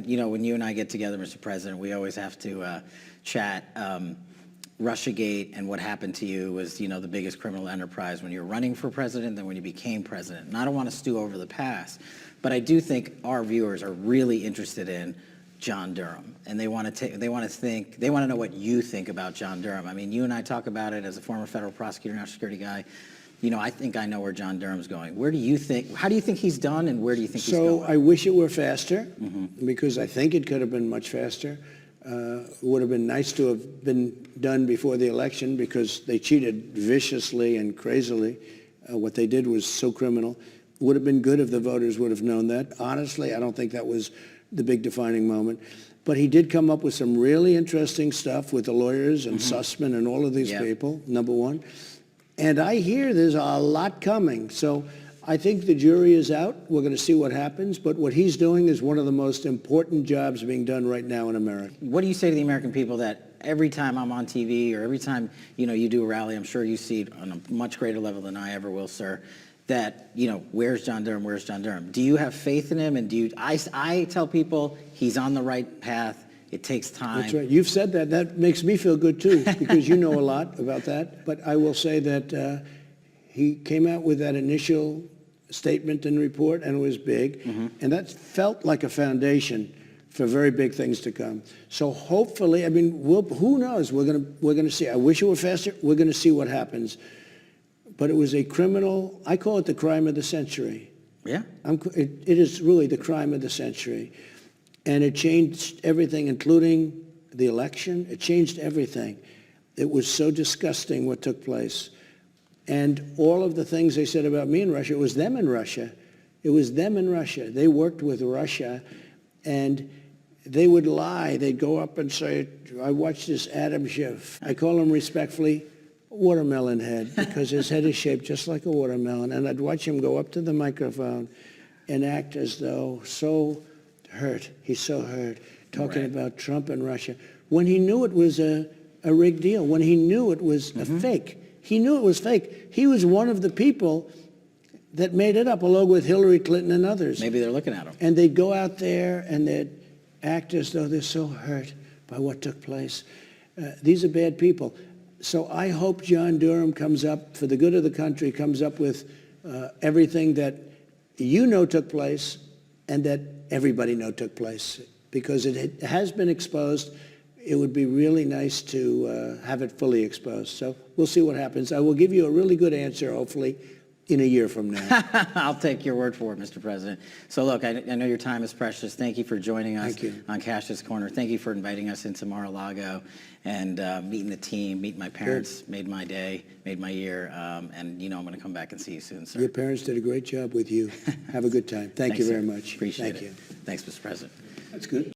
and you know, when you and I get together, Mr. President, we always have to chat. Russiagate and what happened to you was, you know, the biggest criminal enterprise when you were running for president, then when you became president. And I don't want to stew over the past, but I do think our viewers are really interested in John Durham, and they want to know what you think about John Durham. I mean, you and I talk about it as a former federal prosecutor, national security guy. You know, I think I know where John Durham's going. Where do you think? How do you think he's done, and where do you think he's going? So I wish it were faster, because I think it could have been much faster. It would have been nice to have been done before the election, because they cheated viciously and crazily. What they did was so criminal. It would have been good if the voters would have known that. Honestly, I don't think that was the big defining moment. But he did come up with some really interesting stuff with the lawyers and Sussman and all of these people, number one. And I hear there's a lot coming. So I think the jury is out. We're going to see what happens. But what he's doing is one of the most important jobs being done right now in America. What do you say to the American people that every time I'm on TV or every time, you know, you do a rally, I'm sure you see it on a much greater level than I ever will, sir, that, you know, where's John Durham, where's John Durham? Do you have faith in him? And do you, I tell people he's on the right path. It takes time. That's right. You've said that. That makes me feel good, too, because you know a lot about that. But I will say that he came out with that initial statement and report, and it was big. And that felt like a foundation for very big things to come. So hopefully, I mean, who knows? We're gonna see. I wish it were faster. We're going to see what happens. But it was a criminal, I call it the crime of the century. Yeah. It is really the crime of the century. And it changed everything, including the election. It changed everything. It was so disgusting what took place. And all of the things they said about me in Russia, it was them in Russia. It was them in Russia. They worked with Russia, and they would lie. They'd go up and say, I watched this Adam Schiff. I call him respectfully watermelon head, because his head is shaped just like a watermelon. And I'd watch him go up to the microphone and act as though so hurt. He's so hurt, talking about Trump and Russia, when he knew it was a rigged deal, when he knew it was a fake. He knew it was fake. He was one of the people that made it up, along with Hillary Clinton and others. Maybe they're looking at him. And they'd go out there and they'd act as though they're so hurt by what took place. These are bad people. So I hope John Durham comes up, for the good of the country, comes up with everything that you know took place and that everybody know took place, because it has been exposed. It would be really nice to have it fully exposed. So we'll see what happens. I will give you a really good answer, hopefully, in a year from now. I'll take your word for it, Mr. President. So look, I know your time is precious. Thank you for joining us on Cash's Corner. Thank you for inviting us into Mar-a-Lago and meeting the team, meeting my parents. Made my day, made my year, and you know I'm going to come back and see you soon, sir. Your parents did a great job with you. Have a good time. Thank you very much. Appreciate it. Thank you. Thanks, Mr. President. That's good.